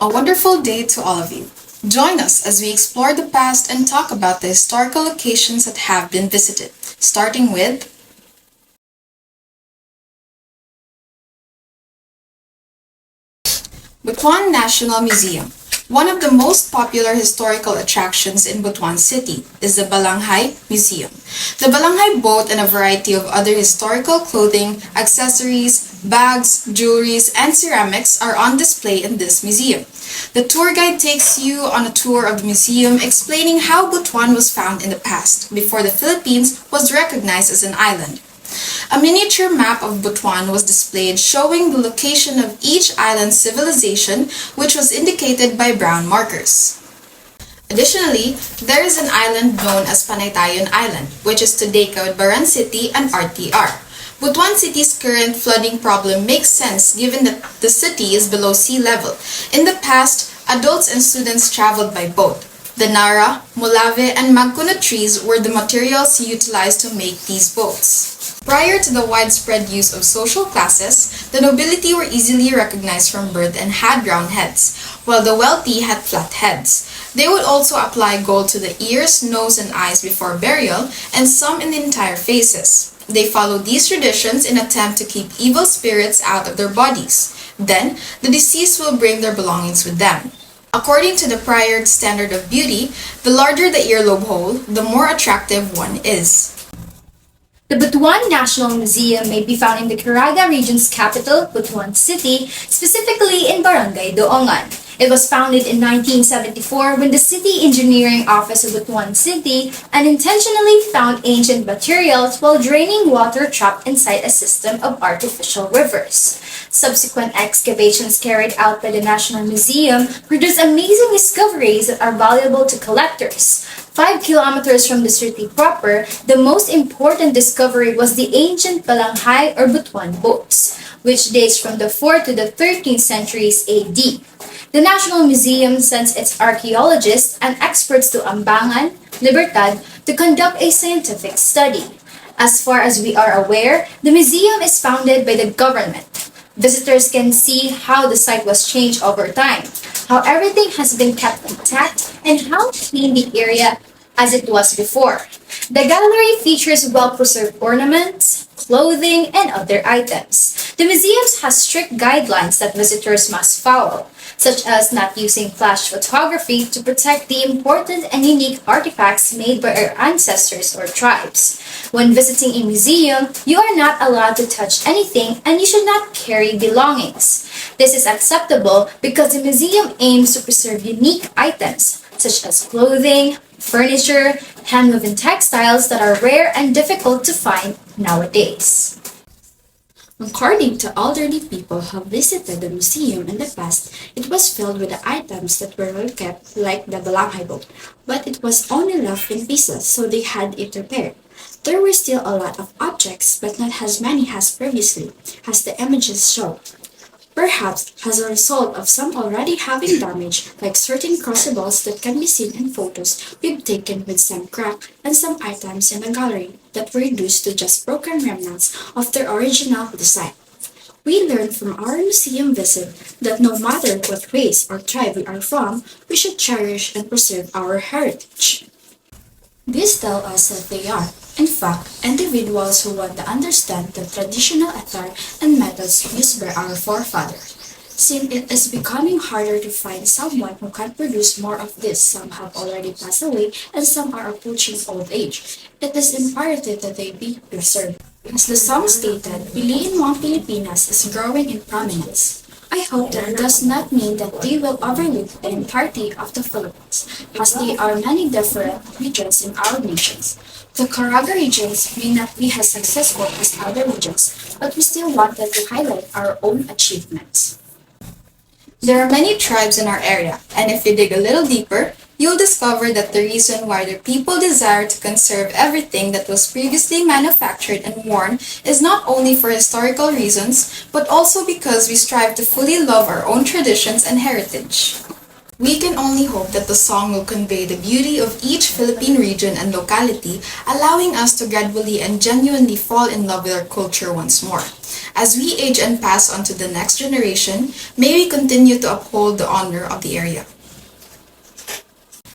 A wonderful day to all of you. Join us as we explore the past and talk about the historical locations that have been visited, starting with Butuan National Museum. One of the most popular historical attractions in Butuan City is the Balanghay Museum. The Balanghay boat and a variety of other historical clothing, accessories, bags, jewelries, and ceramics are on display in this museum. The tour guide takes you on a tour of the museum explaining how Butuan was found in the past, before the Philippines was recognized as an island. A miniature map of Butuan was displayed showing the location of each island's civilization, which was indicated by brown markers. Additionally, there is an island known as Panaytayon Island, which is today Cabanatuan City and RTR. Butuan City's current flooding problem makes sense given that the city is below sea level. In the past, adults and students traveled by boat. The Nara, Molave, and Magkuna trees were the materials utilized to make these boats. Prior to the widespread use of social classes, the nobility were easily recognized from birth and had round heads, while the wealthy had flat heads. They would also apply gold to the ears, nose, and eyes before burial, and some in the entire faces. They followed these traditions in attempt to keep evil spirits out of their bodies. Then, the deceased will bring their belongings with them. According to the prior standard of beauty, the larger the earlobe hole, the more attractive one is. The Butuan National Museum may be found in the Caraga region's capital, Butuan City, specifically in Barangay Doongan. It was founded in 1974 when the City Engineering Office of Butuan City unintentionally found ancient materials while draining water trapped inside a system of artificial rivers. Subsequent excavations carried out by the National Museum produced amazing discoveries that are valuable to collectors. 5 kilometers from the city proper, the most important discovery was the ancient Balanghay or Butuan boats, which dates from the 4th to the 13th centuries AD. The National Museum sends its archaeologists and experts to Ambangan, Libertad, to conduct a scientific study. As far as we are aware, the museum is founded by the government. Visitors can see how the site was changed over time, how everything has been kept intact, and how clean the area as it was before. The gallery features well-preserved ornaments, clothing, and other items. The museum has strict guidelines that visitors must follow, such as not using flash photography to protect the important and unique artifacts made by our ancestors or tribes. When visiting a museum, you are not allowed to touch anything and you should not carry belongings. This is acceptable because the museum aims to preserve unique items, such as clothing, furniture, hand-woven textiles that are rare and difficult to find nowadays. According to elderly people who visited the museum in the past, it was filled with the items that were well kept, like the balanghay boat, but it was only left in pieces, so they had it repaired. There were still a lot of objects, but not as many as previously, as the images show. Perhaps as a result of some already having damage, like certain crucibles that can be seen in photos we've taken with some crack and some items in the gallery that were reduced to just broken remnants of their original design. We learned from our museum visit that no matter what race or tribe we are from, we should cherish and preserve our heritage. These tell us that they are, in fact, individuals who want to understand the traditional attire and methods used by our forefathers. Since it is becoming harder to find someone who can produce more of this, some have already passed away and some are approaching old age. It is imperative that they be preserved. As the song stated, Piliin mo ang Pilipinas is growing in prominence. I hope that does not mean that they will overlook the entirety of the Philippines, as there are many different regions in our nations. The Caraga regions may not be as successful as other regions, but we still wanted to highlight our own achievements. There are many tribes in our area, and if you dig a little deeper, you'll discover that the reason why the people desire to conserve everything that was previously manufactured and worn is not only for historical reasons, but also because we strive to fully love our own traditions and heritage. We can only hope that the song will convey the beauty of each Philippine region and locality, allowing us to gradually and genuinely fall in love with our culture once more. As we age and pass on to the next generation, may we continue to uphold the honor of the area.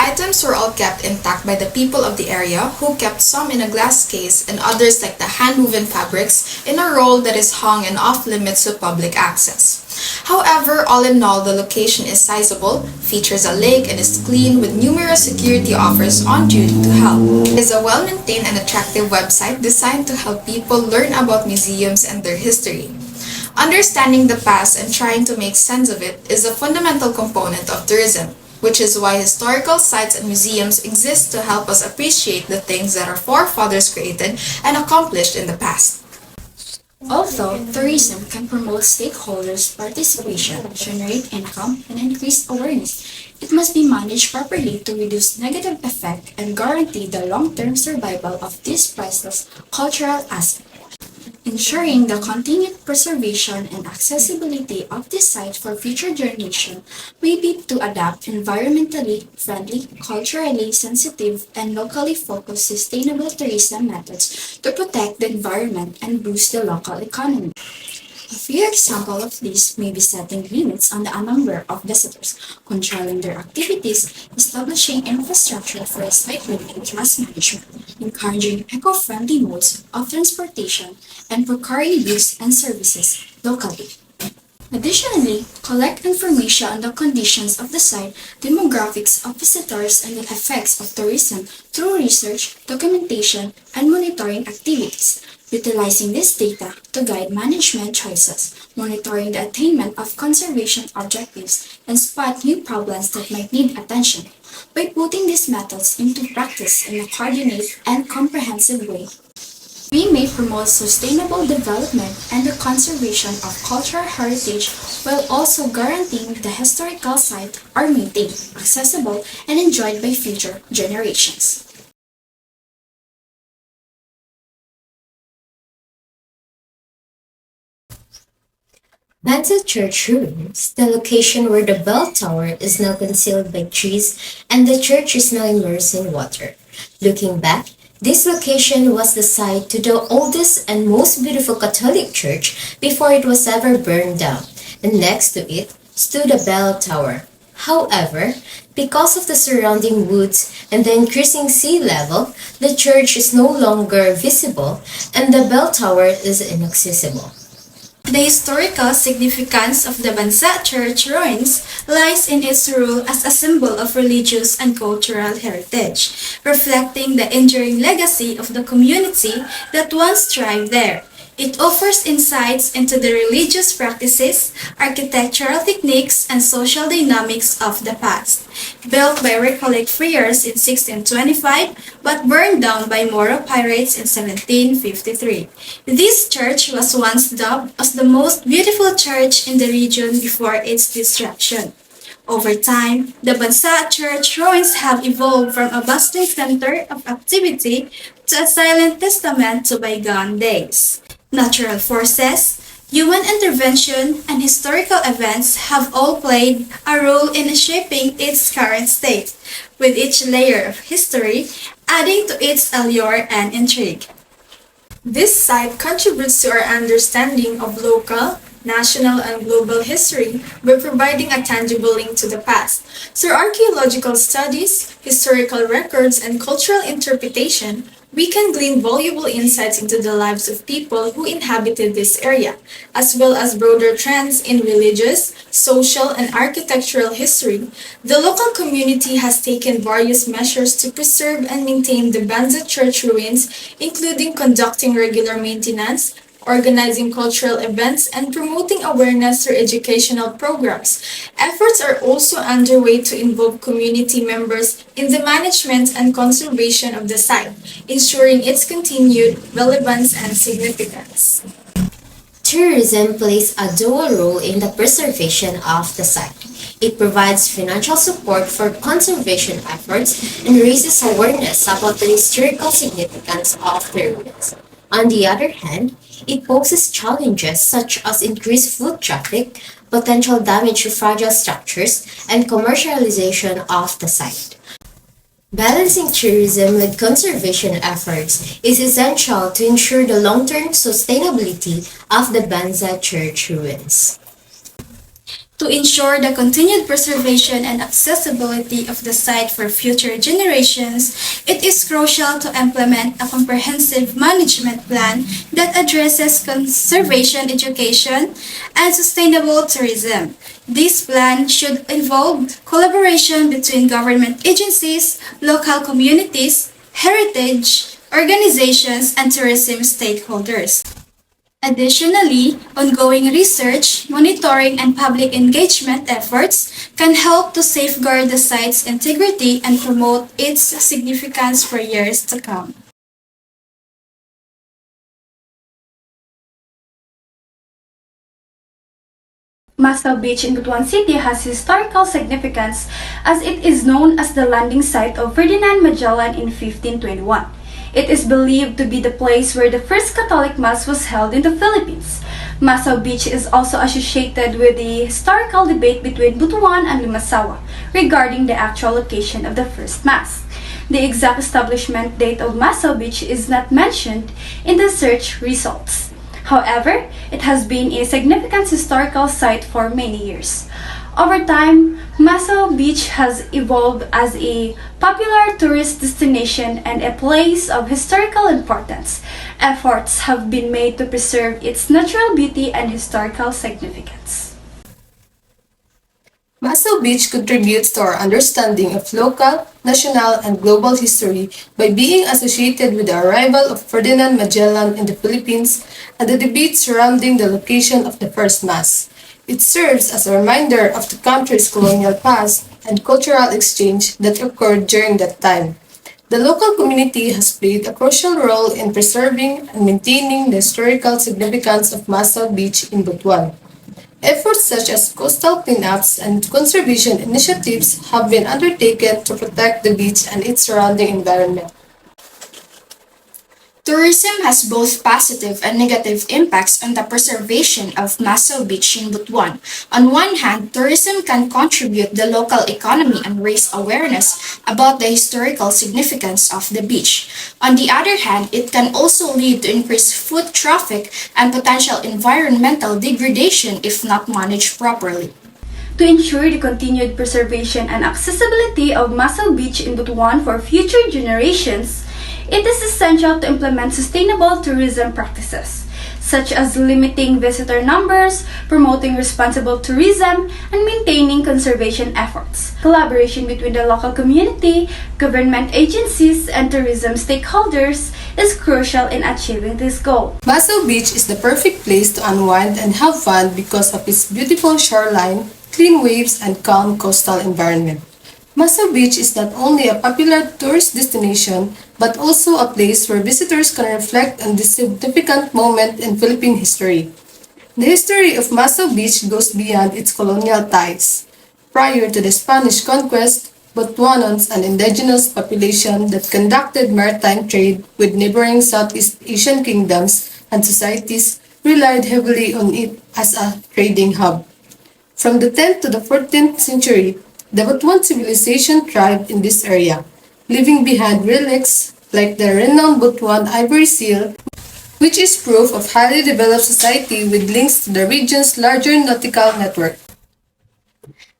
Items were all kept intact by the people of the area, who kept some in a glass case and others like the hand-woven fabrics in a roll that is hung and off-limits to public access. However, all in all, the location is sizable, features a lake, and is clean with numerous security officers on duty to help. It is a well-maintained and attractive website designed to help people learn about museums and their history. Understanding the past and trying to make sense of it is a fundamental component of tourism, which is why historical sites and museums exist to help us appreciate the things that our forefathers created and accomplished in the past. Although tourism can promote stakeholders' participation, generate income, and increase awareness, it must be managed properly to reduce negative effect and guarantee the long-term survival of this priceless cultural asset. Ensuring the continued preservation and accessibility of this site for future generations may be to adopt environmentally friendly, culturally sensitive, and locally focused sustainable tourism methods to protect the environment and boost the local economy. A few examples of this may be setting limits on the number of visitors, controlling their activities, establishing infrastructure for recycling and trash management, encouraging eco-friendly modes of transportation, and procuring goods and services locally. Additionally, collect information on the conditions of the site, demographics of visitors, and the effects of tourism through research, documentation, and monitoring activities. Utilizing this data to guide management choices, monitoring the attainment of conservation objectives, and spot new problems that might need attention. By putting these methods into practice in a coordinated and comprehensive way, we may promote sustainable development and the conservation of cultural heritage while also guaranteeing the historical site are maintained, accessible, and enjoyed by future generations. Banza Church ruins, the location where the bell tower is now concealed by trees and the church is now immersed in water. Looking back, this location was the site to the oldest and most beautiful Catholic church before it was ever burned down, and next to it stood a bell tower. However, because of the surrounding woods and the increasing sea level, the church is no longer visible and the bell tower is inaccessible. The historical significance of the Banza Church ruins lies in its role as a symbol of religious and cultural heritage, reflecting the enduring legacy of the community that once thrived there. It offers insights into the religious practices, architectural techniques, and social dynamics of the past. Built by Recollet friars in 1625 but burned down by Moro pirates in 1753. This church was once dubbed as the most beautiful church in the region before its destruction. Over time, the Banza Church ruins have evolved from a bustling center of activity to a silent testament to bygone days. Natural forces, human intervention, and historical events have all played a role in shaping its current state, with each layer of history adding to its allure and intrigue. This site contributes to our understanding of local, national, and global history by providing a tangible link to the past. Through archaeological studies, historical records, and cultural interpretation, we can glean valuable insights into the lives of people who inhabited this area, as well as broader trends in religious, social, and architectural history. The local community has taken various measures to preserve and maintain the Banza Church ruins, including conducting regular maintenance, organizing cultural events, and promoting awareness through educational programs. Efforts are also underway to involve community members in the management and conservation of the site, ensuring its continued relevance and significance. Tourism plays a dual role in the preservation of the site. It provides financial support for conservation efforts and raises awareness about the historical significance of the ruins. On the other hand, it poses challenges such as increased foot traffic, potential damage to fragile structures, and commercialization of the site. Balancing tourism with conservation efforts is essential to ensure the long-term sustainability of the Banza church ruins. To ensure the continued preservation and accessibility of the site for future generations, it is crucial to implement a comprehensive management plan that addresses conservation education and sustainable tourism. This plan should involve collaboration between government agencies, local communities, heritage organizations, and tourism stakeholders. Additionally, ongoing research, monitoring, and public engagement efforts can help to safeguard the site's integrity and promote its significance for years to come. Masao Beach in Butuan City has historical significance as it is known as the landing site of Ferdinand Magellan in 1521. It is believed to be the place where the first Catholic Mass was held in the Philippines. Masao Beach is also associated with the historical debate between Butuan and Limasawa regarding the actual location of the first Mass. The exact establishment date of Masao Beach is not mentioned in the search results. However, it has been a significant historical site for many years. Over time, Maso Beach has evolved as a popular tourist destination and a place of historical importance. Efforts have been made to preserve its natural beauty and historical significance. Maso Beach contributes to our understanding of local, national, and global history by being associated with the arrival of Ferdinand Magellan in the Philippines and the debate surrounding the location of the first Mass. It serves as a reminder of the country's colonial past and cultural exchange that occurred during that time. The local community has played a crucial role in preserving and maintaining the historical significance of Masao Beach in Butuan. Efforts such as coastal cleanups and conservation initiatives have been undertaken to protect the beach and its surrounding environment. Tourism has both positive and negative impacts on the preservation of Maso Beach in Butuan. On one hand, tourism can contribute the local economy and raise awareness about the historical significance of the beach. On the other hand, it can also lead to increased foot traffic and potential environmental degradation if not managed properly. To ensure the continued preservation and accessibility of Maso Beach in Butuan for future generations, it is essential to implement sustainable tourism practices, such as limiting visitor numbers, promoting responsible tourism, and maintaining conservation efforts. Collaboration between the local community, government agencies, and tourism stakeholders is crucial in achieving this goal. Maso Beach is the perfect place to unwind and have fun because of its beautiful shoreline, clean waves, and calm coastal environment. Maso Beach is not only a popular tourist destination, but also a place where visitors can reflect on this significant moment in Philippine history. The history of Maso Beach goes beyond its colonial ties. Prior to the Spanish conquest, Butuanans, an indigenous population that conducted maritime trade with neighboring Southeast Asian kingdoms and societies, relied heavily on it as a trading hub. From the 10th to the 14th century, the Butuan civilization thrived in this area, leaving behind relics like the renowned Butuan ivory seal, which is proof of highly developed society with links to the region's larger nautical network.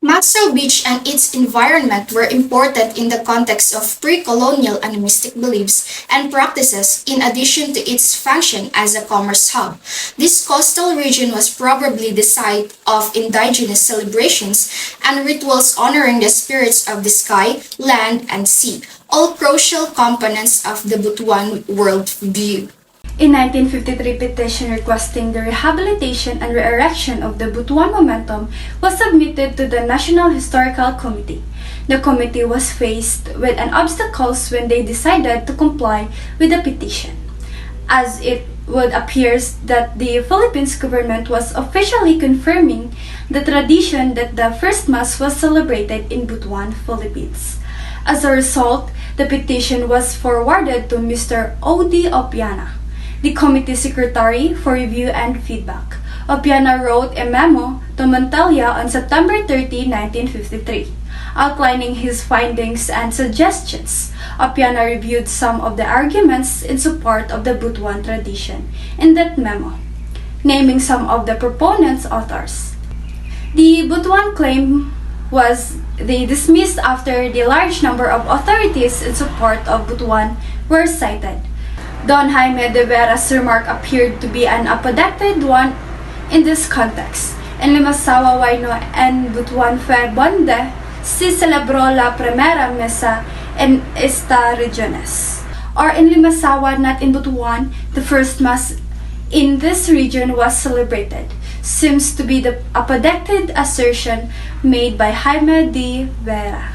Maso Beach and its environment were important in the context of pre-colonial animistic beliefs and practices in addition to its function as a commerce hub. This coastal region was probably the site of indigenous celebrations and rituals honoring the spirits of the sky, land, and sea, all crucial components of the Butuan worldview. In 1953, petition requesting the rehabilitation and re-erection of the Butuan Momentum was submitted to the National Historical Committee. The committee was faced with an obstacles when they decided to comply with the petition, as it would appears that the Philippines government was officially confirming the tradition that the first Mass was celebrated in Butuan, Philippines. As a result, the petition was forwarded to Mr. O.D. Opiana, the committee secretary for review and feedback. Opiana wrote a memo to Montalia on September 30, 1953, outlining his findings and suggestions. Opiana reviewed some of the arguments in support of the Butuan tradition in that memo, naming some of the proponents' authors. The Butuan claim was they dismissed after the large number of authorities in support of Butuan were cited. Don Jaime de Vera's remark appeared to be an apodacted one in this context. En Limasawa Waino en Butuan fue bonde se celebró la primera mesa en esta regiones. Or in Limasawa, not in Butuan, the first mass in this region was celebrated. Seems to be the apodacted assertion made by Jaime de Vera.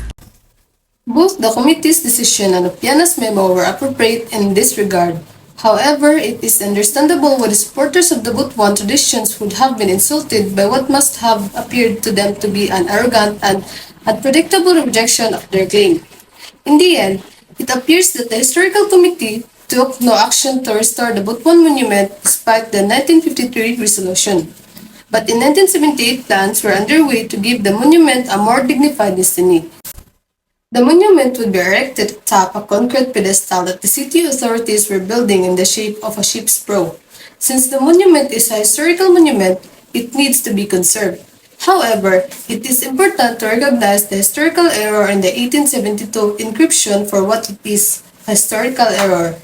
Both the committee's decision and Opiana's memo were appropriate in this regard. However, it is understandable why the supporters of the Butuan traditions would have been insulted by what must have appeared to them to be an arrogant and unpredictable rejection of their claim. In the end, it appears that the historical committee took no action to restore the Butuan monument despite the 1953 resolution. But in 1978, plans were underway to give the monument a more dignified destiny. The monument would be erected atop a concrete pedestal that the city authorities were building in the shape of a ship's prow. Since the monument is a historical monument, it needs to be conserved. However, it is important to recognize the historical error in the 1872 inscription for what it is, a historical error.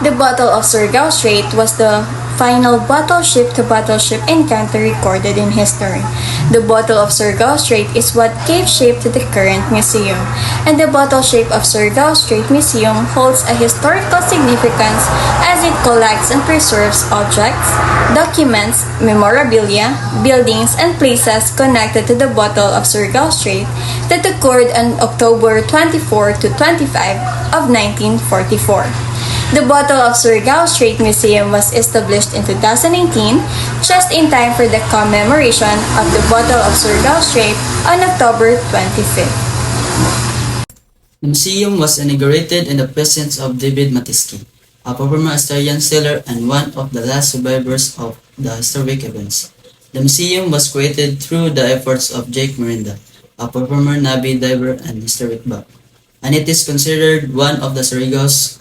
The Battle of Surigao Strait was the final battleship-to-battleship encounter recorded in history. The Battle of Surigao Strait is what gave shape to the current museum, and the Battleship of Surigao Strait Museum holds a historical significance as it collects and preserves objects, documents, memorabilia, buildings, and places connected to the Battle of Surigao Strait that occurred on October 24 to 25 of 1944. The Battle of Surigao Strait Museum was established in 2019, just in time for the commemoration of the Battle of Surigao Strait on October 25th. The museum was inaugurated in the presence of David Matiski, a former Australian sailor and one of the last survivors of the historic events. The museum was created through the efforts of Jake Miranda, a former Navy diver and historic buff, and it is considered one of the Surigao's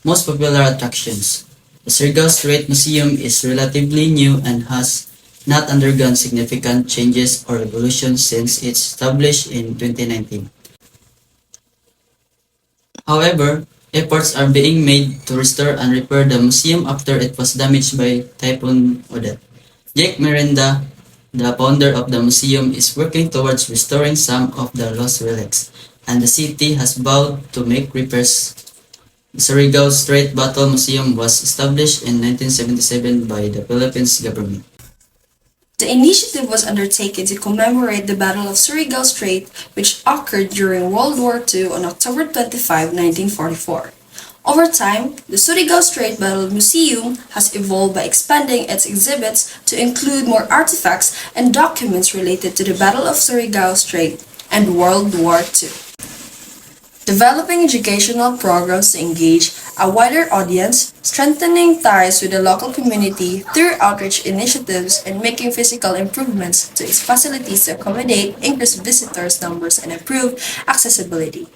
most popular attractions. The Surigao Strait Museum is relatively new and has not undergone significant changes or evolution since its established in 2019. However, efforts are being made to restore and repair the museum after it was damaged by Typhoon Odette. Jake Miranda, the founder of the museum, is working towards restoring some of the lost relics, and the city has vowed to make repairs. The Surigao Strait Battle Museum was established in 1977 by the Philippines government. The initiative was undertaken to commemorate the Battle of Surigao Strait, which occurred during World War II on October 25, 1944. Over time, the Surigao Strait Battle Museum has evolved by expanding its exhibits to include more artifacts and documents related to the Battle of Surigao Strait and World War II. Developing educational programs to engage a wider audience, strengthening ties with the local community through outreach initiatives, and making physical improvements to its facilities to accommodate increased visitors numbers and improve accessibility.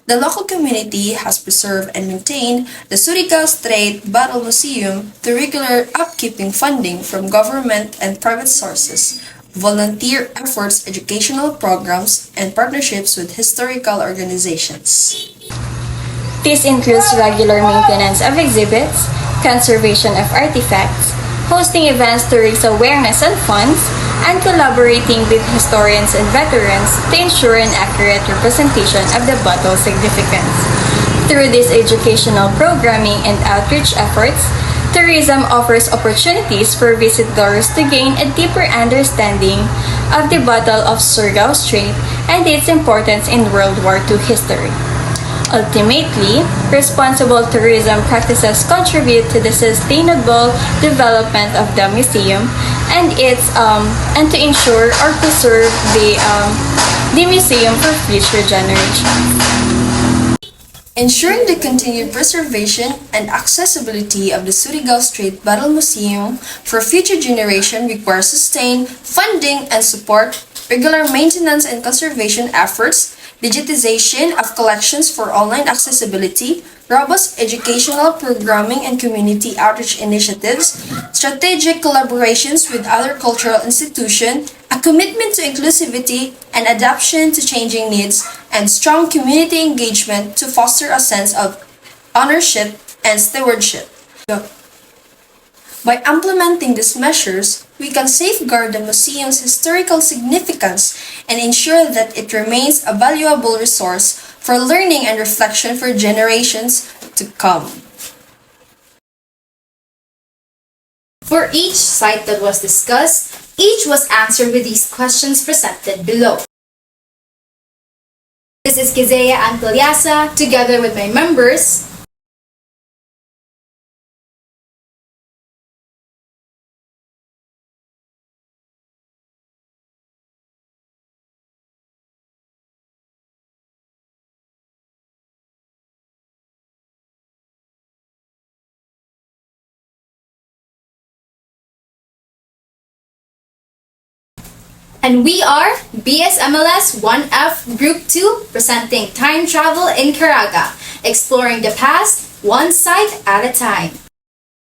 The local community has preserved and maintained the Surigao Strait Battle Museum through regular upkeeping funding from government and private sources, volunteer efforts, educational programs, and partnerships with historical organizations. This includes regular maintenance of exhibits, conservation of artifacts, hosting events to raise awareness and funds, and collaborating with historians and veterans to ensure an accurate representation of the battle's significance. Through this educational programming and outreach efforts, tourism offers opportunities for visitors to gain a deeper understanding of the Battle of Surigao Strait and its importance in World War II history. Ultimately, responsible tourism practices contribute to the sustainable development of the museum and to ensure or preserve the the museum for future generations. Ensuring the continued preservation and accessibility of the Surigao Strait Battle Museum for future generations requires sustained funding and support, regular maintenance and conservation efforts, digitization of collections for online accessibility, robust educational programming and community outreach initiatives, strategic collaborations with other cultural institutions, a commitment to inclusivity and adaptation to changing needs, and strong community engagement to foster a sense of ownership and stewardship. By implementing these measures, we can safeguard the museum's historical significance and ensure that it remains a valuable resource for learning and reflection for generations to come. For each site that was discussed, each was answered with these questions presented below. This is Kizea Antilyasa, together with my members, and we are BSMLS 1F Group 2, presenting Time Travel in Caraga, exploring the past one site at a time.